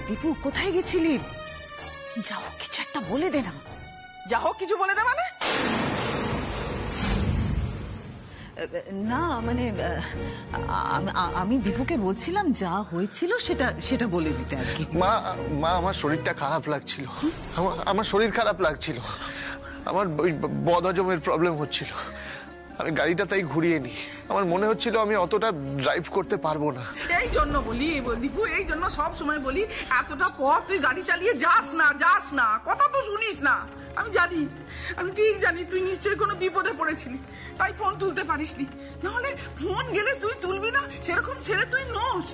দীপু কোথায় গেছিলি? যাও কিছু একটা বলে দে না। যাও কিছু বলে দে মানে? না মানে আমি দীপুকে বলছিলাম যা হয়েছিল সেটা সেটা বলে দিতে আর কি। মা মা আমার শরীরটা খারাপ লাগছিল, আমার শরীর খারাপ লাগছিল, আমার ওই বদহজমের প্রবলেম হচ্ছিল, আমি গাড়িটা তাই ঘুরিয়ে নি। আমার মনে হচ্ছিল আমি অতটা ড্রাইভ করতে পারবো না। এই জন্য বলি দীপু, এই জন্য সব সময় বলি এতটা পথ তুই গাড়ি চালিয়ে যাস না, কথা তো শুনিস না। আমি জানি, আমি ঠিক জানি তুই নিশ্চয়ই কোনো বিপদে পড়েছিলি, তাই ফোন তুলতে পারিসনি। নাহলে ফোন গেলে তুই তুলবি না, সেরকম ছেলে তুই নস।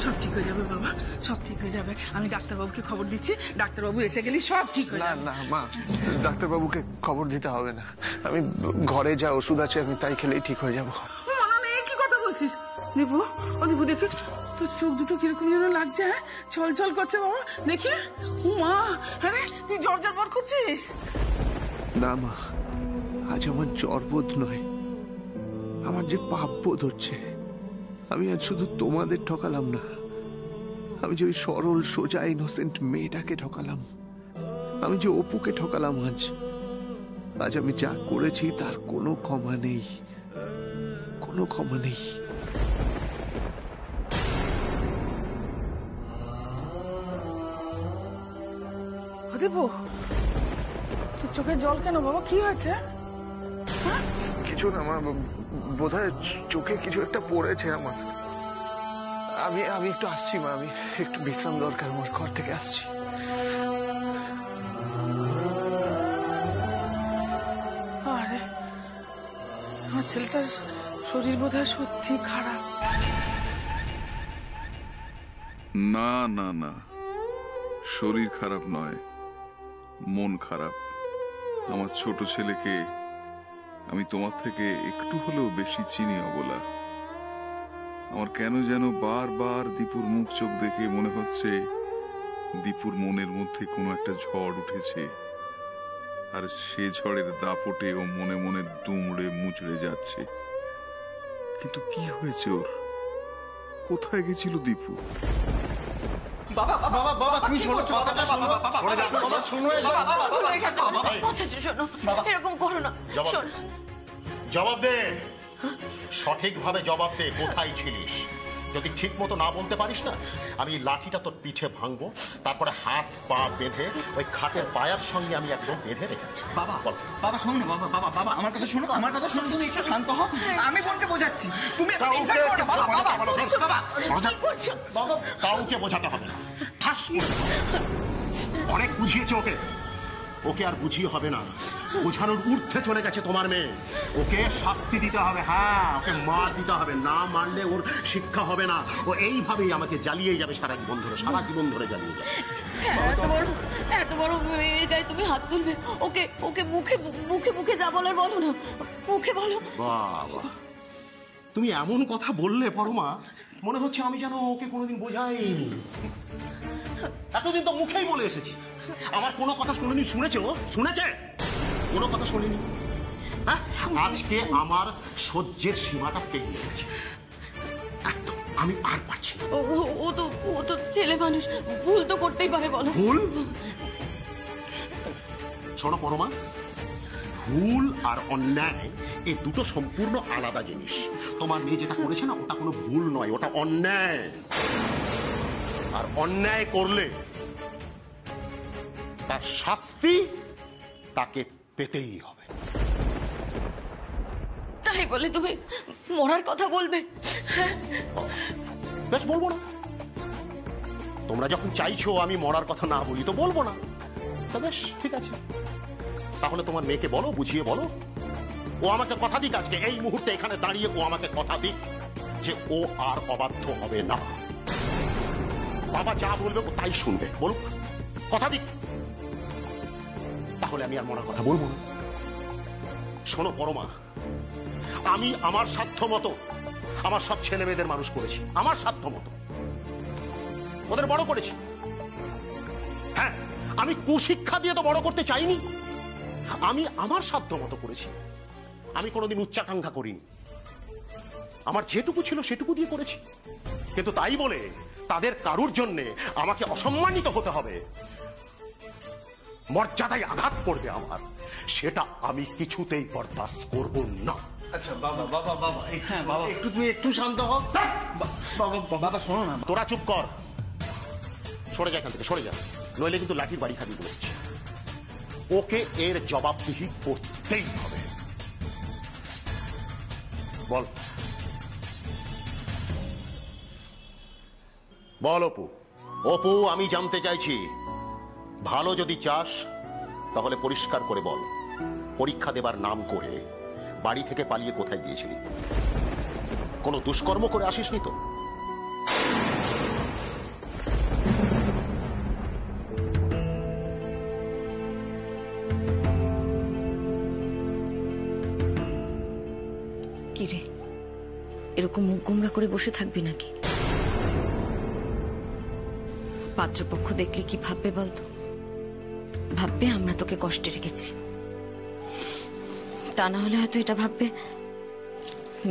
সব ঠিক হয়ে যাবে বাবা, সব ঠিক হয়ে যাবে। আমি ডাক্তারবাবুকে খবর দিচ্ছি, ডাক্তারবাবু এসে গেলি সব ঠিক হয়ে যাবে। না মা, ডাক্তারবাবুকে খবর দিতে হবে না, আমি ঘরে যা ওষুধ আছে আমি তাই খেলেই ঠিক হয়ে যাবো। মনে নেই কি কথা বলছিস? দীপু, ও দীপু দেখি তোর চোখ দুটো কিরকম যেন লাগছে, হ্যাঁ ছল করছে বাবা, দেখি। মা, হ্যাঁ রে, তুই জ্বর জ্বর করছিস? না মা, আজ আমার জ্বর বোধ নয়, আমার যে পাপ বোধ হচ্ছে। আমি আজ শুধু তোমাদের ঠকালাম না, আমি যে ওই সরল সোজা ইনোসেন্ট মেয়েটাকে ঠকালাম, আমি যে অপুকে ঠকালাম। আজ আমি যা করেছি তার কোনো ক্ষমা নেই, কোনো ক্ষমা নেই। দীপু, তোর চোখে জল কেন বাবা, কি হয়েছে? কিছু না মা, বোধহয় চোখে কিছু একটা পড়েছে আমার। আমি একটু আসছি মা, আমি একটু বিশ্রাম দরকার, আমার ঘর থেকে আসছি। আরে আমার ছেলেটার শরীর বোধহয় সত্যি খারাপ। না না না, শরীর খারাপ নয়, মন খারাপ। আমার ছোট ছেলেকে আমি তোমার থেকে একটু হলেও বেশি চিনি অবলা। আমার কেন যেন বারবার দীপুর মুখ চোখ দেখে মনে হচ্ছে দীপুর মনের মধ্যে কোনো একটা ঝড় উঠেছে, আর সে ঝড়ের দাপটে ও মনে মনে দুমড়ে মুচড়ে যাচ্ছে। কিন্তু কি হয়েছে ওর? কোথায় গেছিল দীপু? বাবা বাবা বাবা, তুমি শোনো, কথাটা শোনো, বাবা শোনো, শোনো, এরকম করো না। জবাব দে, সঠিকভাবে জবাব দে, কোথায় ছিলিস? যদি ঠিক মতো না বলতে পারিস না, আমি লাঠিটা তোর পিঠে ভাঙবো, তারপরে হাত পা বেঁধে ওই খাটের পায়ার সঙ্গে আমি একদম বেঁধে রেখে। বাবা বাবা শোনো না, বাবা বাবা বাবা আমার কথা শোনো, আমার কথা শোনো, তুমি একটু শান্ত হও, আমি বোনকে বোঝাচ্ছি। তুমি কাউকে বোঝাতে হবে না, ঠাস অনেক বুঝিয়েছে ওকে, ওকে আর বুঝিয়ে হবে না, বোঝানোর ঊর্ধ্বে চলে গেছে তোমার মেয়ে। ওকে শাস্তি দিতে হবে, হ্যাঁ ওকে মার দিতে হবে, না মারলে ওর শিক্ষা হবে না। ও এইভাবেই আমাকে জ্বালিয়ে যাবে সারা জীবন ধরে, সারা জীবন ধরে জ্বালিয়ে যাবে। এত বড় মেয়ের গায়ে তুমি হাত তুলবে? ওকে ওকে মুখে মুখে মুখে যা বলার বলো না, মুখে বলো। বাবা, তুমি এমন কথা বললে পরমা, মনে হচ্ছে আমি যেন ওকে কোনোদিন বোঝাইনি। এতদিন তো মুখেই বলে এসেছি, আমার কোনো কথা কোনোদিন শুনেছে ও? শুনেছে? কোনো কথা শোনেনি। হ্যাঁ, আজকে আমার সহ্যের সীমাটা পেরিয়ে গেছে, একদম আমি আর পারছি না। ও তো ছেলে মানুষ, ভুল তো করতেই পারে, বলো। ভুল? শোনো পরমা, ভুল আর অন্যায় এই দুটো সম্পূর্ণ আলাদা জিনিস। তোমার মেয়ে যেটা করেছে না, ওটা কোনো ভুল নয়, ওটা অন্যায়। আর অন্যায় করলে তার শাস্তি তাকে পেতেই হবে। তাই বলে তুমি মরার কথা বলবে? বেশ, বলবো না। তোমরা যখন চাইছো আমি মরার কথা না বলি, তো বলবো না। তা বেশ, ঠিক আছে, তাহলে তোমার মেয়েকে বলো, বুঝিয়ে বলো। ও আমাকে কথা দিক, আজকে এই মুহূর্তে এখানে দাঁড়িয়ে ও আমাকে কথা দিক যে ও আর অবাধ্য হবে না। বাবা যা বলবে ও তাই শুনবে, বলুক, কথা দিক, তাহলে আমি আর মরার কথা বলবো না। শোনো পরমা, আমি আমার সাধ্য মতো আমার সব ছেলে মেয়েদের মানুষ করেছি, আমার সাধ্য মতো ওদের বড় করেছি। হ্যাঁ, আমি কুশিক্ষা দিয়ে তো বড় করতে চাইনি, আমি আমার সাধ্য মতো করেছি। আমি কোনোদিন উচ্চাকাঙ্ক্ষা করিনি, আমার যেটুকু ছিল সেটুকু দিয়ে করেছি। কিন্তু তাই বলে তাদের কারুর জন্যে আমাকে অসম্মানিত হতে হবে, মর্যাদায় আঘাত পড়বে আমার, সেটা আমি কিছুতেই বরদাস্ত করব না। আচ্ছা বাবা বাবা বাবা হ্যাঁ বাবা, একটু তুই একটু শান্ত হ। বাবা বাবা শোনো না। তোরা চুপ কর, সরে যা এখান থেকে, সরে যা, নইলে কিন্তু লাঠির বাড়ি খাবি বলেছি। ওকে এর জবাবদিহি করতেই হবে। বল বল অপু। অপু, আমি জানতে চাইছি, ভালো যদি চাস তাহলে পরিষ্কার করে বল, পরীক্ষা দেবার নাম করে বাড়ি থেকে পালিয়ে কোথায় গিয়েছিলি? কোনো দুষ্কর্ম করে আসিসনি তো? কিরে, এরকম মুখ গোমরা করে বসে থাকবি নাকি? পাত্রপক্ষ দেখলে কি ভাববে বলতো? ভাববে আমরা তোকে কষ্টে রেখেছি, তা না হলে হয়তো এটা ভাববে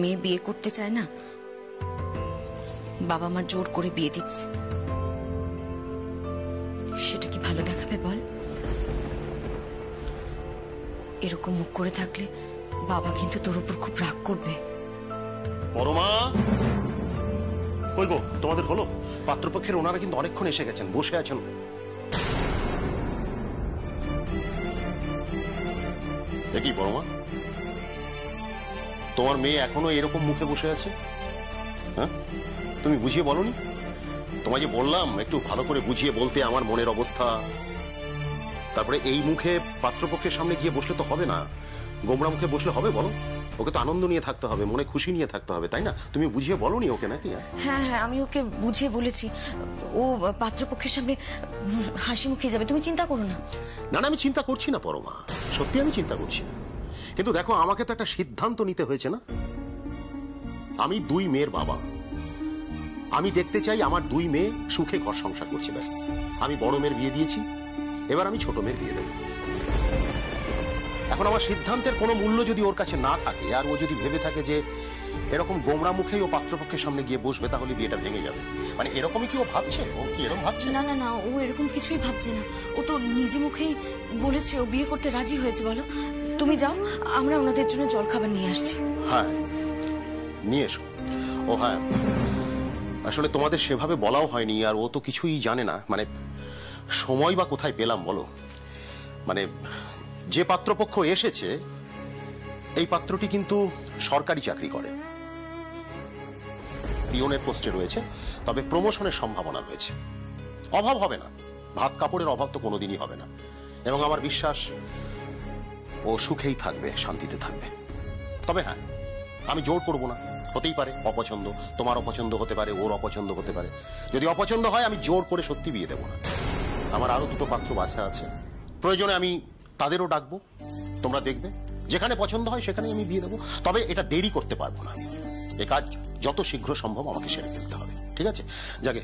মেয়ে বিয়ে করতে চায় না, বাবা মা জোর করে বিয়ে দিচ্ছে। সেটা কি ভালো দেখাবে বল? এরকম মুখ করে থাকলে বাবা কিন্তু তোর উপর খুব রাগ করবে। পরমা, কই গো, তোমাদের হলো? পাত্রপক্ষের ওনারা কিন্তু অনেকক্ষণ এসে গেছেন, বসে আছেন। দেখি পরমা, তোমার মেয়ে এখনো এরকম মুখে বসে আছে? হ্যাঁ, তুমি বুঝিয়ে বলনি? তোমায় যে বললাম একটু ভালো করে বুঝিয়ে বলতে আমার মনের অবস্থা। তারপরে এই মুখে পাত্রপক্ষের সামনে গিয়ে বসলে তো হবে না, গোমরা মুখে বসলে হবে বলো? ওকে তো আনন্দ নিয়ে থাকতে হবে, মনে খুশি নিয়ে থাকতে হবে, তাই না? তুমি বুঝিয়ে বলনি ওকে নাকি? হ্যাঁ হ্যাঁ, আমি ওকে বুঝিয়ে বলেছি, ও পাত্রপক্ষের সামনে হাসি মুখে যাবে, তুমি চিন্তা করো না। না না, আমি চিন্তা করছি না পরমা, সত্যি আমি চিন্তা করছি না। কিন্তু দেখো, আমাকে তো একটা সিদ্ধান্ত নিতে হয়েছে না? আমি দুই মেয়ের বাবা, আমি দেখতে চাই আমার দুই মেয়ে সুখে ঘর সংসার করছে, ব্যাস। আমি বড় মেয়ের বিয়ে দিয়েছি, এবার আমি ছোট মেয়ের বিয়ে দেব। এখন আমার সিদ্ধান্তের কোনো মূল্য যদি ওর কাছে না থাকে, আর ও যদি ভেবে থাকে যে এরকম গোমরা মুখেই ও পাত্রপক্ষের সামনে গিয়ে বসবে, তাহলে বিয়েটা ভেঙে যাবে, মানে এরকমই কি ও ভাবছে? ও কি এরকম ভাবছে? না না না, ও এরকম কিছুই ভাবছে না, ও তো নিজে মুখেই বলেছে ও বিয়ে করতে রাজি হয়েছে। বলো, তুমি যাও, আমরা ওনাদের জন্য জলখাবার নিয়ে আসছি। হ্যাঁ, নিয়ে এসো। ও হ্যাঁ, আসলে তোমাদের সেভাবে বলাও হয়নি, আর ও তো কিছুই জানে না, মানে সময় বা কোথায় পেলাম বলো? মানে যে পাত্রপক্ষ এসেছে, এই পাত্রটি কিন্তু সরকারি চাকরি করে, পিয়নের পোস্টে রয়েছে, তবে প্রমোশনের সম্ভাবনা রয়েছে। অভাব হবে না, ভাত কাপড়ের অভাব তো কোনোদিনই হবে না, এবং আমার বিশ্বাস ও সুখেই থাকবে, শান্তিতে থাকবে। তবে হ্যাঁ, আমি জোর করব না, হতেই পারে অপছন্দ, তোমার অপছন্দ হতে পারে, ওর অপছন্দ হতে পারে। যদি অপছন্দ হয়, আমি জোর করে সত্যি বিয়ে দেব না। আমার আরো দুটো পাত্র বাছা আছে, প্রয়োজনে আমি তাদেরও ডাকবো, তোমরা দেখবে, যেখানে পছন্দ হয় সেখানে আমি বিয়ে দেবো। তবে এটা দেরি করতে পারবো না, এ কাজ যত শীঘ্র সম্ভব আমাকে সেরে ফেলতে হবে, ঠিক আছে? যাকে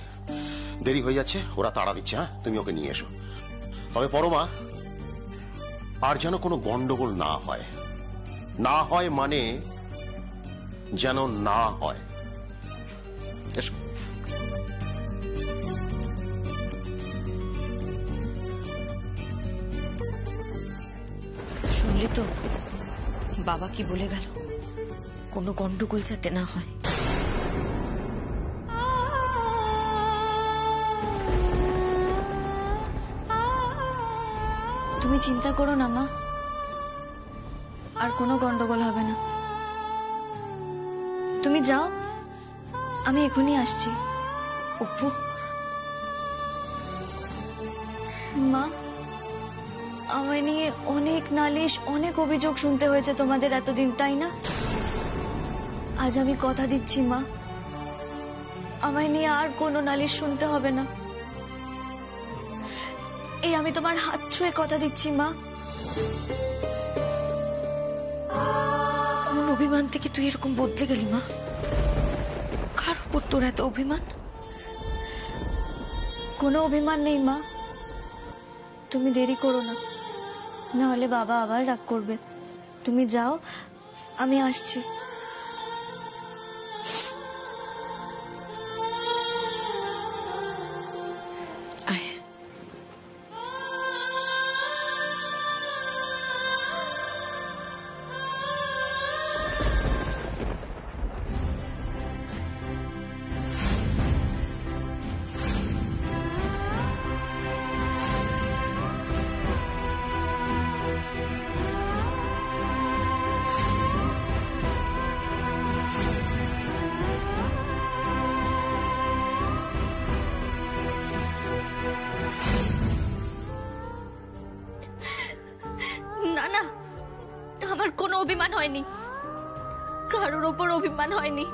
দেরি হয়ে যাচ্ছে, ওরা তাড়া দিচ্ছে, হ্যাঁ, তুমি ওকে নিয়ে এসো। তবে পরমা, আর যেন কোনো গন্ডগোল না হয়, না হয় মানে যেন না হয়। এসো। শুনলি তো বাবা কি বলে গেল, কোনো গন্ডগোল যাতে না হয়। তুমি চিন্তা করো না মা, আর কোনো গন্ডগোল হবে না। তুমি যাও, আমি এখনই আসছি। অপু, মা, আমায় নিয়ে অনেক নালিশ, অনেক অভিযোগ শুনতে হয়েছে তোমাদের এতদিন, তাই না? আজ আমি কথা দিচ্ছি মা, আমায় নিয়ে আর কোনো নালিশ শুনতে হবে না। এই আমি তোমার হাত ছুঁয়ে কথা দিচ্ছি মা। কোন অভিমান থেকে তুই এরকম বদলে গেলি মা? কার উপর তোর এত অভিমান? কোনো অভিমান নেই মা, তুমি দেরি করো না, না হলে বাবা আবার রাগ করবে। তুমি যাও, আমি আসছি। অভিমান হয়নি, কারোর ওপর অভিমান হয়নি।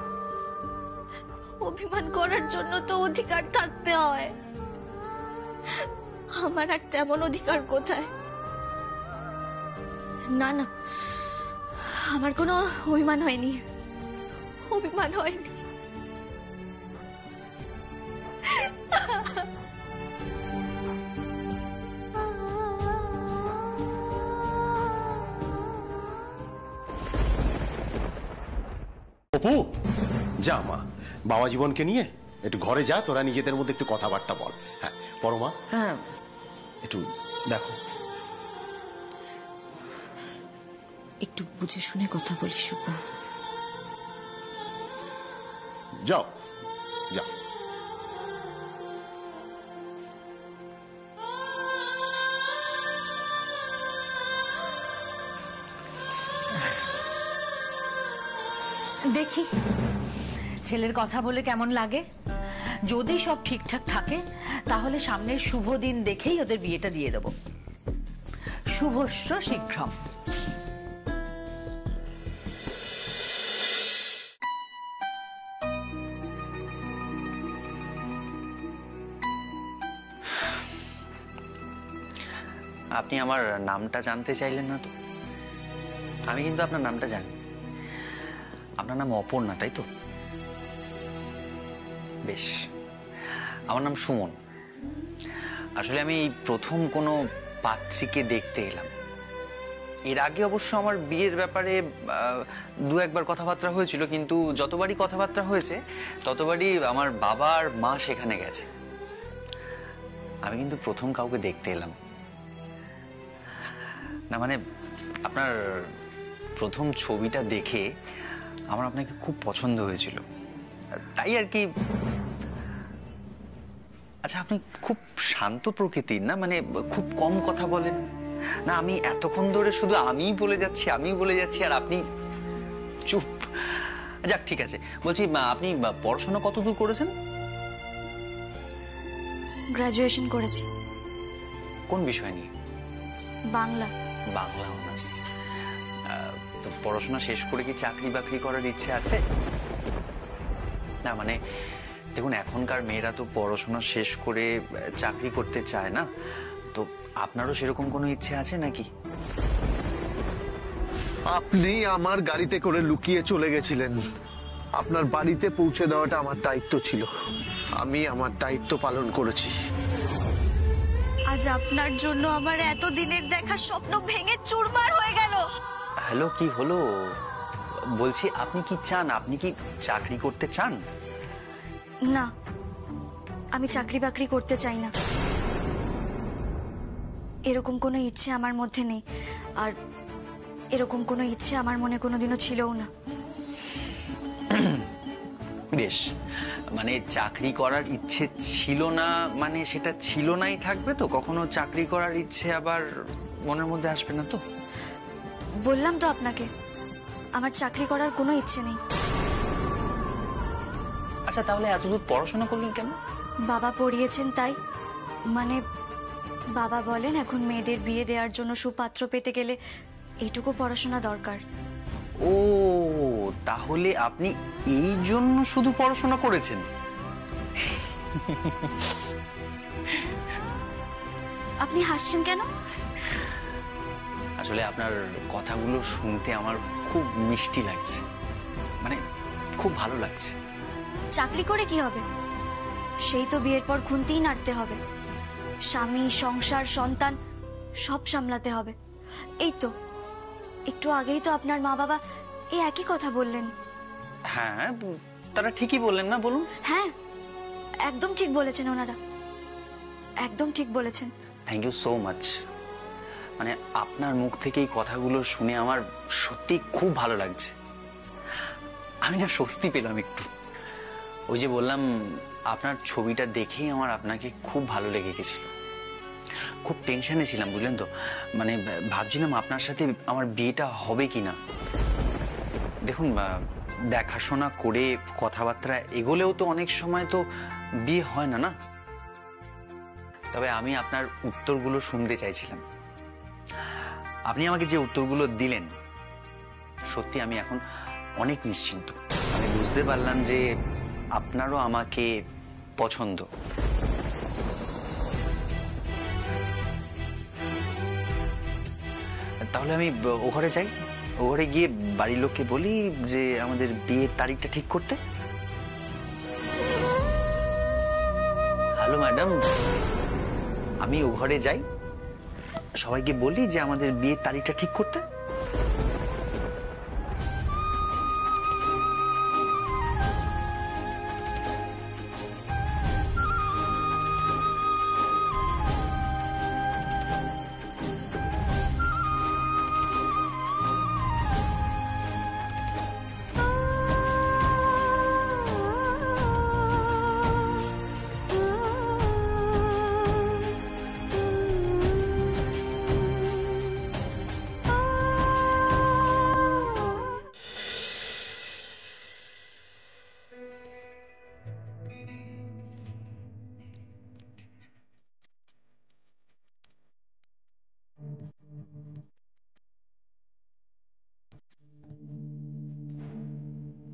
অভিমান করার জন্য তো অধিকার থাকতে হয়, আমার আর তেমন অধিকার কোথায়? না না, আমার কোনো অভিমান হয়নি, অভিমান হয়নি। অপু, যা মা, বাবা জীবনকে নিয়ে একটু ঘরে যা, তোরা নিজেদের মধ্যে একটু কথাবার্তা বল। হ্যাঁ পরমা, হ্যাঁ একটু দেখো। একটু বুঝে শুনে কথা বলিস শুভ। যাও যাও। দেখি ছেলের কথা বলে কেমন লাগে। যদি সব ঠিকঠাক থাকে তাহলে সামনের শুভ দিন দেখেই ওদের বিয়েটা দিয়ে দেব। শুভস্য শীঘ্রম। আপনি আমার নামটা জানতে চাইলেন না তো? আমি কিন্তু আপনার নামটা জানি। আপনার নাম অপর্ণা, তাই তো? বেশ, আমার নাম সুমন। আসলে আমি এই প্রথম কোনো পাত্রীকে দেখতে এলাম। এর আগে অবশ্য আমার বিয়ের ব্যাপারে দু একবার কথাবার্তা হয়েছিল, কিন্তু যতবারই কথাবার্তা হয়েছে ততবারই আমার বাবা আর মা সেখানে গেছে। আমি কিন্তু প্রথম কাউকে দেখতে এলাম না। মানে আপনার প্রথম ছবিটা দেখে আমার আপনাকে খুব পছন্দ হয়েছিল, তাই আর কি। আচ্ছা, আপনি খুব শান্ত প্রকৃতির না? মানে খুব কম কথা বলেন না? আমি এতক্ষণ ধরে শুধু আমিই বলে যাচ্ছি আর আপনি চুপ। যাক, ঠিক আছে। বলছি, আপনি পড়াশোনা কতদূর করেছেন? গ্রাজুয়েশন করেছি। কোন বিষয় নিয়ে? বাংলা। বাংলা অনার্স। তো পড়াশোনা শেষ করে কি চাকরি বাকরি করার ইচ্ছে আছে? না মানে দেখুন, এখনকার মেয়েরা তো পড়াশোনা শেষ করে চাকরি করতে চায় না। তো আপনারও সেরকম কোনো ইচ্ছে আছে নাকি? আপনি আমার গাড়িতে করে লুকিয়ে চলে গেছিলেন। আপনার বাড়িতে পৌঁছে দেওয়াটা আমার দায়িত্ব ছিল। আমি আমার দায়িত্ব পালন করেছি। আজ আপনার জন্য আমার এতদিনের দেখা স্বপ্ন ভেঙে চুরমার হয়ে গেল। হ্যালো, কি হলো? বলছি, আপনি কি চান? আপনি কি চাকরি করতে চান? না, আমি চাকরি বাকরি করতে চাই না। এরকম কোনো ইচ্ছে আমার মধ্যে নেই, আর এরকম কোনো ইচ্ছে আমার মনে কোনোদিনও ছিলও না। বেশ, মানে চাকরি করার ইচ্ছে ছিল না মানে সেটা ছিল নাই থাকবে তো? কখনো চাকরি করার ইচ্ছে আবার মনের মধ্যে আসবে না তো? বললাম তো আপনাকে, আমার চাকরি করার কোনো ইচ্ছে নেই। আচ্ছা, তাহলে এতদূর পড়াশোনা করলেন কেন? বাবা পড়িয়েছেন তাই। মানে বাবা বলেন এখন মেয়েদের বিয়ে দেওয়ার জন্য সুপাত্র পেতে গেলে এইটুকু পড়াশোনা দরকার। ও, তাহলে আপনি এই জন্য শুধু পড়াশোনা করেছেন? আপনি হাসছেন কেন? আসলে আপনার কথাগুলো শুনতে আমার খুব মিষ্টি লাগছে, মানে খুব ভালো লাগছে। চাকরি করে কি হবে? সেই তো বিয়ের পর খুন্তিই নাড়তে হবে, স্বামী, সংসার, সন্তান সব সামলাতে হবে। এই তো একটু আগেই তো আপনার মা বাবা এই একই কথা বললেন। হ্যাঁ, তারা ঠিকই বললেন না? বলুন। হ্যাঁ, একদম ঠিক বলেছেন ওনারা, একদম ঠিক বলেছেন। Thank you so much. মানে আপনার মুখ থেকে এই কথাগুলো শুনে আমার সত্যি খুব ভালো লাগছে। আমি না স্বস্তি পেলাম একটু। ওই যে বললাম, আপনার ছবিটা দেখেই আমার আপনাকে খুব ভালো লেগে গেছিল। খুব টেনশনে ছিলাম, বুঝলেন তো? মানে ভাবছিলাম আপনার সাথে আমার বিয়েটা হবে কিনা। দেখুন, দেখাশোনা করে কথাবার্তা এগোলেও তো অনেক সময় তো বিয়ে হয় না, না? তবে আমি আপনার উত্তরগুলো শুনতে চাইছিলাম। আপনি আমাকে যে উত্তরগুলো দিলেন সত্যি আমি এখন অনেক নিশ্চিন্ত। আমি বুঝতে পারলাম যে আপনারও আমাকে পছন্দ। তাহলে আমি ও ঘরে যাই, ও ঘরে গিয়ে বাড়ির লোককে বলি যে আমাদের বিয়ের তারিখটা ঠিক করতে। হ্যালো ম্যাডাম, আমি ও ঘরে যাই, সবাইকে বলি যে আমাদের বিয়ের তারিখটা ঠিক করতে।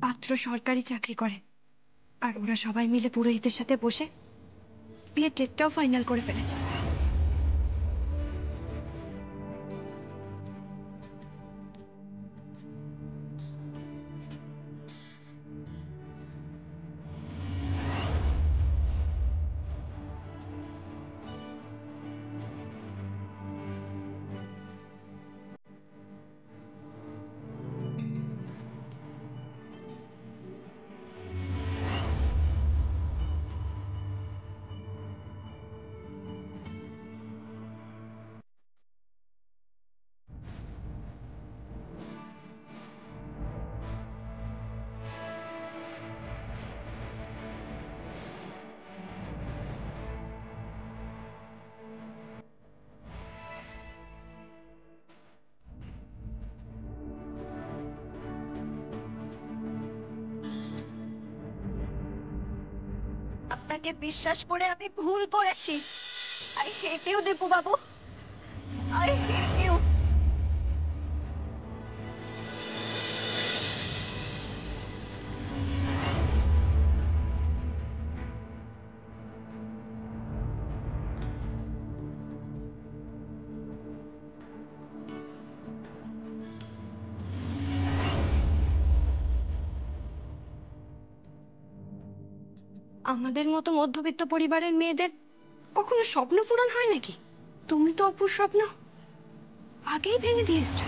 পাত্র সরকারি চাকরি করে, আর ওরা সবাই মিলে পুরোহিতের সাথে বসে বিয়ের ডেটটাও ফাইনাল করে ফেলেছে। আপনাকে বিশ্বাস করে আমি ভুল করেছি। I hate you Dipu Babu, I hate you. আমাদের মতো মধ্যবিত্ত পরিবারের মেয়েদের কখনো স্বপ্ন পূরণ হয় নাকি? তুমি তো অপুর স্বপ্ন আগেই ভেঙে দিয়ে এসছো।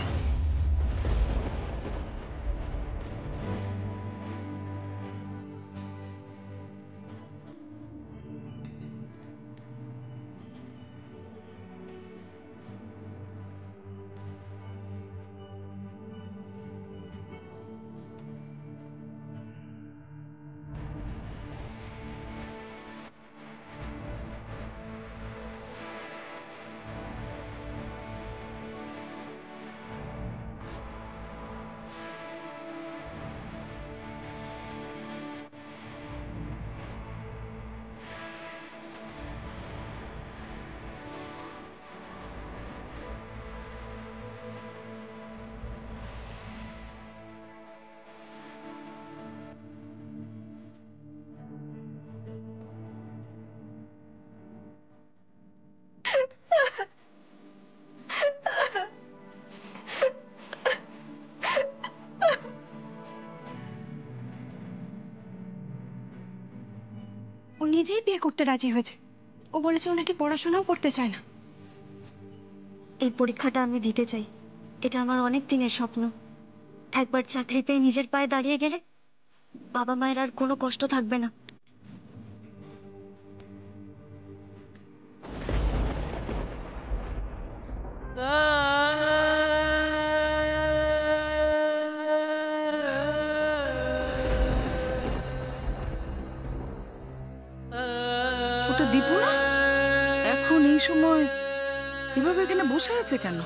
ও নিজেই বিয়ে করতে রাজি হয়েছে। ও বলেছে ও নাকি পড়াশোনাও করতে চায় না। এই পরীক্ষাটা আমি দিতে চাই, এটা আমার অনেক দিনের স্বপ্ন। একবার চাকরি পেয়ে নিজের পায়ে দাঁড়িয়ে গেলে বাবা মায়ের আর কোনো কষ্ট থাকবে না। ওটা দীপু না? এখন এই সময় এভাবে এখানে বসে আছে কেন?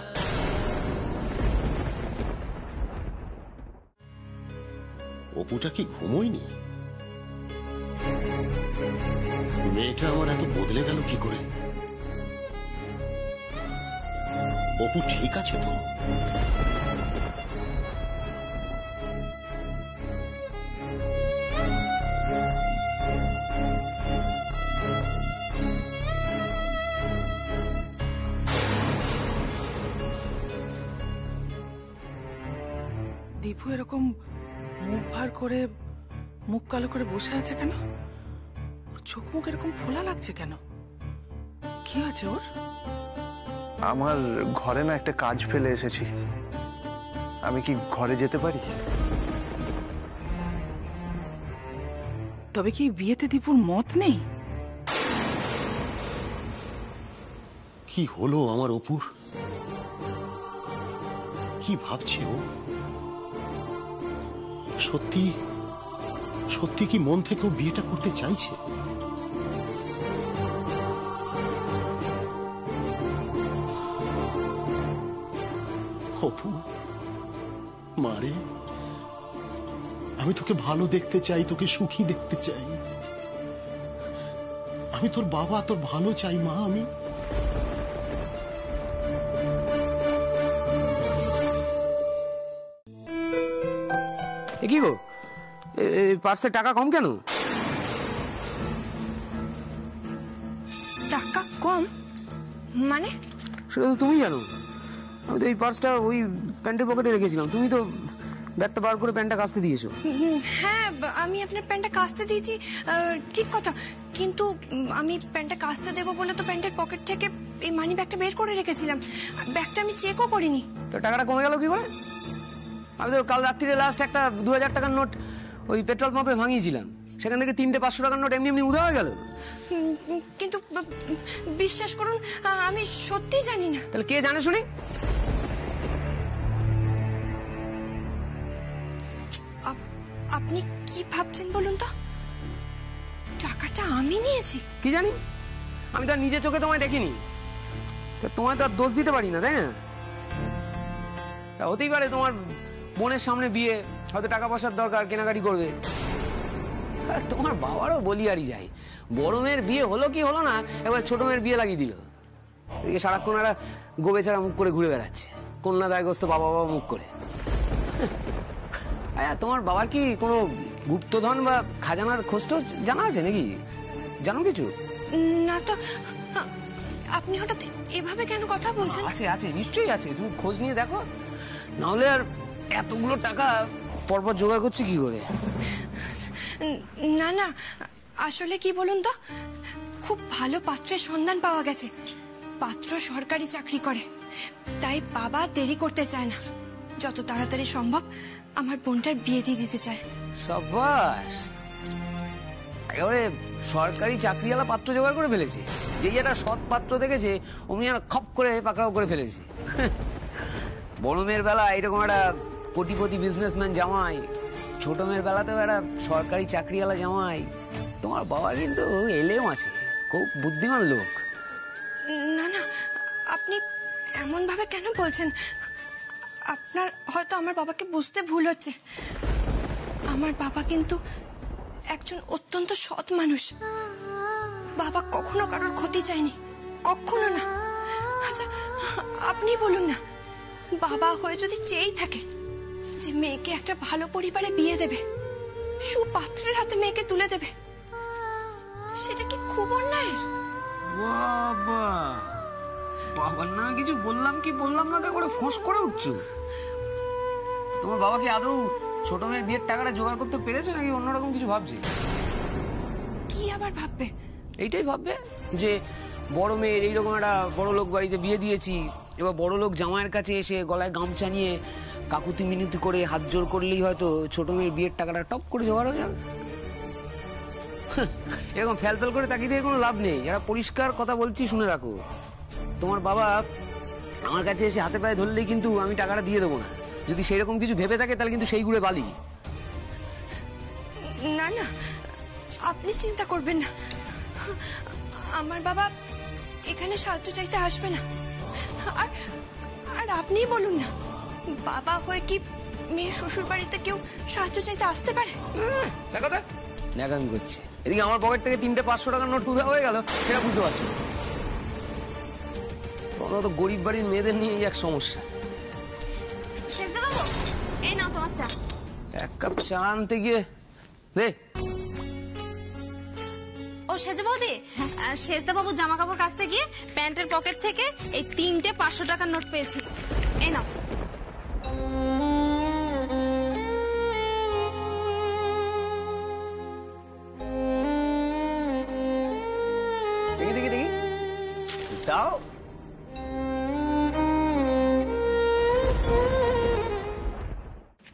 অপুটা কি ঘুমোয়নি? মেয়েটা আমার এত বদলে গেল কি করে? অপু ঠিক আছে তো? দীপু এরকম মুখ ভার করে, মুখ কালো করে বসে আছে কেন? ওর চোখ মুখ এরকম ফোলা লাগছে কেন? কি হয়েছে ওর? আমার ঘরে না একটা কাজ ফেলে এসেছি, আমি কি ঘরে যেতে পারি? তবে কি বিয়েতে দীপুর মত নেই? কি হলো আমার অপুর? কি ভাবছে ও? সত্যি সত্যি কি মন থেকে ও বিয়েটা করতে চাইছে? অপু, মারে, আমি তোকে ভালো দেখতে চাই, তোকে সুখী দেখতে চাই। আমি তোর বাবা, তোর ভালো চাই মা। আমি কি গো, পার্সে টাকা কম কেন? টাকা কম মানে? সেটা তো তুমি জানো। আমি তো এই পার্সটা ওই প্যান্টের পকেটে রেখেছিলাম, তুমি তো ব্যাগটা বার করে প্যান্টটা কাচতে দিয়েছো। হ্যাঁ, আমি আপনার প্যান্টটা কাচতে দিয়েছি, ঠিক কথা। কিন্তু আমি প্যান্টটা কাচতে দেবো বলে তো প্যান্টের পকেট থেকে এই মানি ব্যাগটা বের করে রেখেছিলাম। ব্যাগটা আমি চেকও করিনি। তো টাকাটা কমে গেল কি করে? আমি তো কাল রাত্রিরে লাস্ট একটা 2000 টাকার নোট ওই পেট্রোল পাম্পে ভাঙিয়েছিলাম, সেখান থেকে 3টে 500 টাকার নোট এমনি এমনি উধাও হয়ে গেল। কিন্তু বিশ্বাস করুন, আমি সত্যি জানি না। তাহলে কে জানে শুনি? আপনি কি ভাবছেন বলুন তো? টাকাটা আমি নিয়েছি? কি জানি, আমি তো নিজে চোখে তোমায় দেখিনি, তোমায় তো আর দোষ দিতে পারি না, তাই না? হতেই পারে তোমার বোনের সামনে বিয়ে, হয়তো টাকা পয়সার দরকার, কেনাকাটি করবে। তোমার বাবারও বলিয়ারি যায়, বড় মেয়ের বিয়ে হলো কি হলো না, একবার ছোট মেয়ের বিয়ে লাগিয়ে দিল। এদিকে সারাক্ষণ একটা গোবেচারা মুখ করে ঘুরে বেড়াচ্ছে, কন্যা দায়গ্রস্ত বাবা বাবা মুখ করে। তোমার বাবার কি কোনো গুপ্তধন বা খাজানার খোঁজ জানা আছে নাকি? জানো কিছু? না তো। আপনি হঠাৎ এভাবে কেন কথা বলছেন? আছে আছে, নিশ্চয়ই আছে, তুমি খোঁজ নিয়ে দেখো, নাহলে আর এতগুলো টাকা পরপর জোগাড় করছে কি করে? না না, আসলে কি বলুন তো, খুব ভালো পাত্রের সন্ধান পাওয়া গেছে। পাত্র সরকারি চাকরি করে, তাই বাবা দেরি করতে চায় না, যত তাড়াতাড়ি সম্ভব আমার বোনটার বিয়ে দিয়ে দিতে চায়। সাবাস, একেবারে সরকারি চাকরিওয়ালা পাত্র জোগাড় করে ফেলেছে। যেই একটা সৎ পাত্র দেখেছে অমনি একটা খপ করে পাকড়াও করে ফেলেছে। বড় মেয়ের বেলা এরকম একটা কোটিপতি বিজনেসম্যান জামাই, ছোট মেয়ের বেলাতেও একটা সরকারি চাকরিওয়ালা জামাই। তোমার বাবা কিন্তু এলেও আছে, খুব বুদ্ধিমান লোক। না না, আপনি এমন ভাবে কেন বলছেন? আপনার হয়তো আমার বাবাকে বুঝতে ভুল হচ্ছে। আমার বাবা কিন্তু একজন অত্যন্ত সৎ মানুষ। বাবা কখনো কারোর ক্ষতি চায়নি, কখনো না। আচ্ছা, আপনি বলুন না, বাবা হয়ে যদি চেয়েই থাকে যে মেয়েকে একটা ভালো পরিবারে বিয়ে দেবে, সুপাত্রের হাতে মেয়েকে তুলে দেবে, সেটা কি খুব অন্যায়? বাবা, বাবার নামে কিছু বললাম কি বললাম না তা করে ফোঁস করে উঠছো। তোমার বাবা কি আদৌ ছোট মেয়ের বিয়ের টাকাটা জোগাড় করতে পেরেছে নাকি অন্যরকম কিছু ভাবছে? কি আবার ভাববে? এইটাই ভাববে যে বড় মেয়ের এইরকম একটা বড় লোক বাড়িতে বিয়ে দিয়েছি, এবার বড় লোক জামাইয়ের কাছে এসে গলায় গামছা নিয়ে কাকুতি মিনতি করে হাত জোর করলেই হয়তো ছোট মেয়ের বিয়ের টাকাটা টপ করে জোগাড় হয়ে যাবে। এরকম ফ্যাল ফ্যাল করে তাকিয়ে থেকে কোনো লাভ নেই। এরা পরিষ্কার কথা বলছি, শুনে রাখো। তোমার বাবা আমার কাছে এসে হাতে পায়ে ধরলেই কিন্তু আমি টাকাটা দিয়ে দেবো না। যদি সেরকম কিছু ভেবে থাকে তাহলে কিন্তু সেই গুড়ে বালি। না না, আপনি চিন্তা করবেন না, আমার বাবা এখানে সাহায্য চাইতে আসবে না। আর আর আপনিই বলুন না, বাবা হয়ে কি মেয়ের শ্বশুর বাড়িতে কেউ সাহায্য চাইতে আসতে পারে? ন্যাকামি করছে। এদিকে আমার পকেট থেকে 3টে 500 টাকার নোট উধাও হয়ে গেল, সেটা বুঝতে পারছো? তো গরিব বাড়ির মেয়েদের নিয়ে এক সমস্যা। এই নাও তোমার চা। এক কাপ চা আনতে গিয়ে রে। ও সেজে বৌদি, সেজদা বাবু জামা কাপড় কাচতে গিয়ে প্যান্টের পকেট থেকে এই 3টে 500 টাকার নোট পেয়েছি, এই নাও। দাও।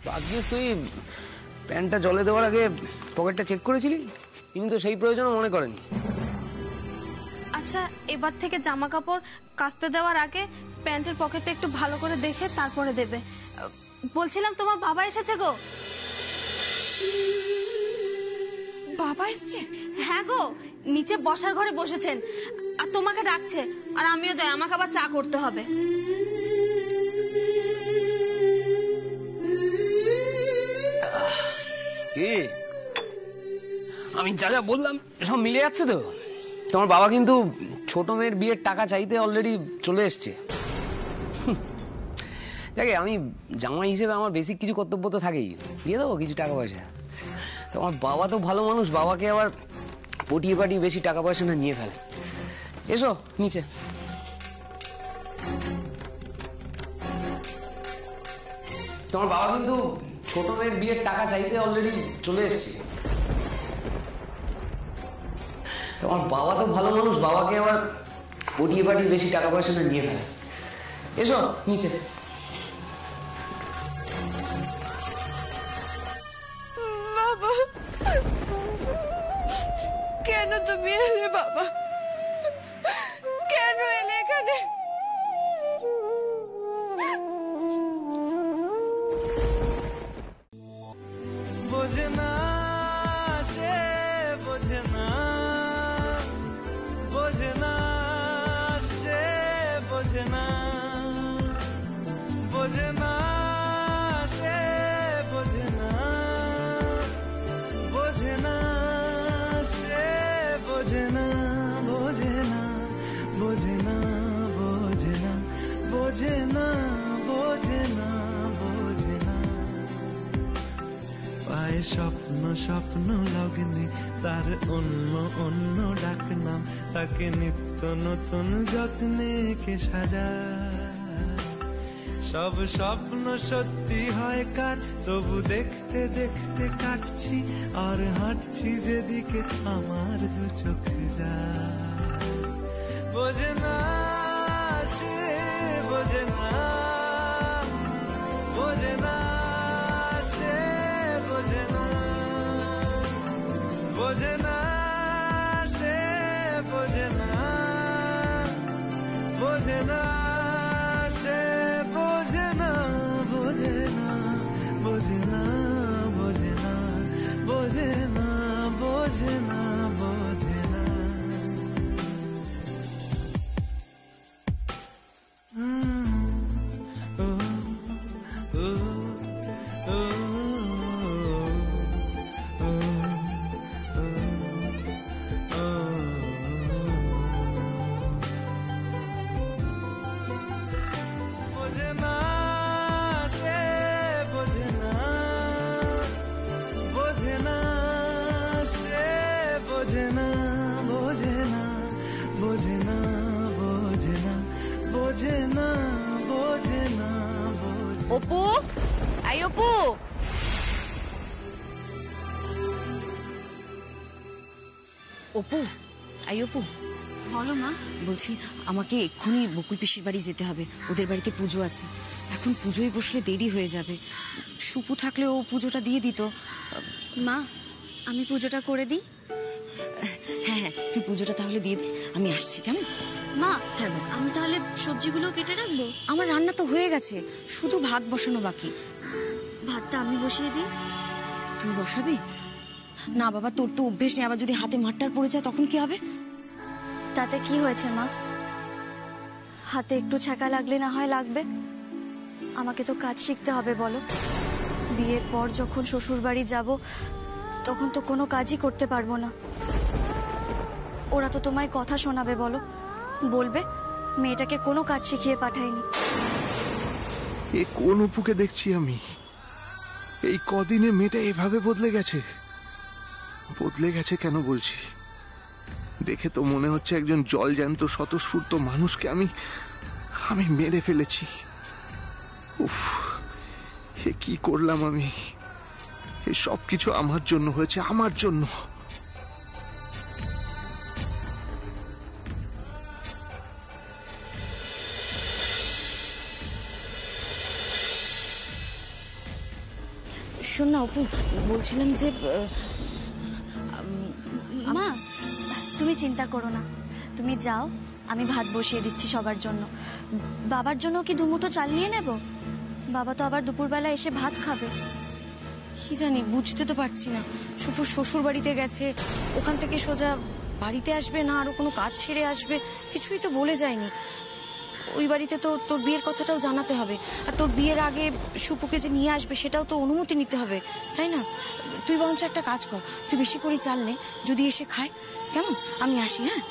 ভাগ্যিস তুই প্যান্টটা জলে দেওয়ার আগে পকেটটা চেক করেছিলি, কিন্তু সেই প্রয়োজনও মনে করেনি। আচ্ছা, এবার থেকে জামা কাপড় কাচতে দেওয়ার আগে প্যান্টের পকেটটা একটু ভালো করে দেখে তারপরে দেবে। বলছিলাম তোমার বাবা এসেছে গো। বাবা এসছে? হ্যাঁ গো, নিচে বসার ঘরে বসেছেন আর তোমাকে ডাকছে। আর আমিও যাই, আমাকে আবার চা করতে হবে। কি আমি যা যা বললাম সব মিলে যাচ্ছে তো? তোমার বাবা কিন্তু ছোট মেয়ের বিয়ের টাকা চাইতে অলরেডি চলে এসছে। দেখে আমি জামাই হিসেবে আমার বেসিক কিছু কর্তব্য তো থাকেই, দিয়ে দেবো কিছু টাকা পয়সা। তোমার বাবা তো ভালো মানুষ, বাবাকে আবার পটিয়ে পাটিয়ে বেশি টাকা পয়সা না নিয়ে ফেলে। এসো নিচে। তোমার বাবা কিন্তু ছোট মেয়ের বিয়ের টাকা চাইতে অলরেডি চলে এসছে। তোমার বাবা তো ভালো মানুষ, বাবাকে আবার পটিয়ে পাটিয়ে বেশি টাকা পয়সা না নিয়ে ফেলে। এসো নিচে। বাবা, কেন তুমি এলে বাবা? কেন এলে এখানে? বোঝে না সে, বোঝে না, বোঝে না সে, বোঝে না, বোঝে না সে, বোঝে না, বোঝে না সে, বোঝে না, বোঝে না, বোঝে না, বোঝে না, বোঝে না, বোঝে না, বোঝে না। পায়ে স্বপ্ন স্বপ্ন লগ্নে তার অন্য অন্য ডাক নাম, তাকে নিত্য নতুন যত্নে কে সাজায়। সব স্বপ্ন সত্যি হয় কার, তবু দেখতে দেখতে কাটছি আর হাঁটছি যেদিকে আমার দু চোখ যায়। বোঝে না সে, বোঝে না, বোঝে না সে, বোঝে না, বোঝে না সে, বোঝে না, বোঝে না সে, বোঝে না, বোঝে না, বোঝে না, বোঝে না, বোঝে না, বোঝে না, বোঝে না। বোঝে না সে, বোঝে না, বোঝে না সে, বোঝে না, বোঝে না, বোঝে না, বোঝে না, বোঝে না, বোঝে না, বোঝে। অপু, আই অপু। অপু, আই অপু। বলো মা। বলছি আমাকে এক্ষুনি বকুল পিসির বাড়ি যেতে হবে, ওদের বাড়িতে পুজো আছে। এখন পুজোয় বসলে দেরি হয়ে যাবে। সুপু থাকলে ও পুজোটা দিয়ে দিত। মা, আমি পুজোটা করে দিই? হ্যাঁ হ্যাঁ, তুই পুজোটা তাহলে দিয়ে দে, আমি আসছি। কেমন মা? হ্যাঁ বল। আমি তাহলে সবজিগুলো কেটে রাখবো? আমার রান্না তো হয়ে গেছে, শুধু ভাত বসানো বাকি। ভাতটা আমি বসিয়ে দিই? তুই বসাবি? না বাবা, তোর তো অভ্যেস নেই, আবার যদি হাতে মারটার পড়ে যায় তখন কি হবে? তাতে কি হয়েছে মা? হাতে একটু ছ্যাঁকা লাগলে না হয় লাগবে, আমাকে তো কাজ শিখতে হবে বলো। বিয়ের পর যখন শ্বশুর বাড়ি যাব তখন তো কোনো কাজই করতে পারবো না। ওরা তো তোমায় কথা শোনাবে বলো, বলবে মেয়েটাকে কোনো কাজ শিখিয়ে পাঠায়নি। এ কোন অপুকে দেখছি আমি? এই কদিনে মেয়েটা এভাবে বদলে গেছে। বদলে গেছে কেন বলছি? দেখে তো মনে হচ্ছে একজন জলজ্যান্ত স্বতঃস্ফূর্ত মানুষকে আমি মেরে ফেলেছি। উফ, এ কি করলাম আমি? এ সব কিছু আমার জন্য হয়েছে, আমার জন্য। শোন না অপু, বলছিলাম যে মা তুমি চিন্তা করো না, তুমি যাও, আমি ভাত বসিয়ে দিচ্ছি সবার জন্য। বাবার জন্য কি দুমুঠো চাল নিয়ে নেব? বাবা তো আবার দুপুরবেলা এসে ভাত খাবে। কি জানি, বুঝতে তো পারছি না। শুভর শ্বশুর বাড়িতে গেছে, ওখান থেকে সোজা বাড়িতে আসবে না আরো কোনো কাজ সেরে আসবে, কিছুই তো বলে যায়নি। ওই বাড়িতে তো তোর বিয়ের কথাটাও জানাতে হবে, আর তোর বিয়ের আগে শুপুকে যে নিয়ে আসবে সেটাও তো অনুমতি নিতে হবে, তাই না? তুই বরঞ্চ একটা কাজ কর, তুই বেশি করে চাল নে, যদি এসে খায়, কেমন? আমি আসি, হ্যাঁ?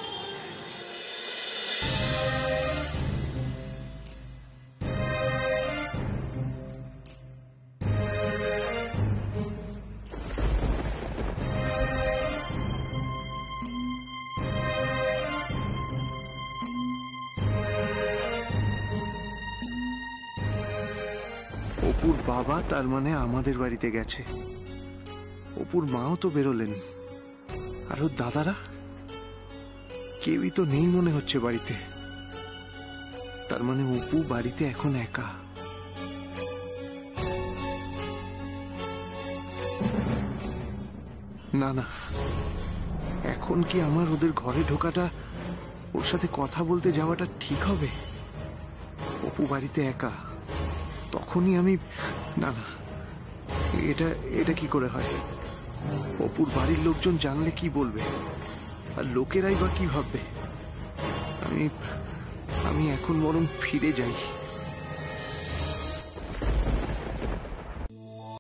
অপুর বাবা তার মানে আমাদের বাড়িতে গেছে, অপুর মাও তো বেরোলেন, আর ওর দাদারা কেউই তো নেই মনে হচ্ছে বাড়িতে। তার মানে অপু বাড়িতে এখন একা। না না, এখন কি আমার ওদের ঘরে ঢোকাটা, ওর সাথে কথা বলতে যাওয়াটা ঠিক হবে? অপু বাড়িতে একা, তখনই আমি, না না, এটা কি করে হয়? অপুর বাড়ির লোকজন জানলে কি বলবে, আর লোকেরাই বা কি ভাববে? আমি এখন বরং ফিরে যাই।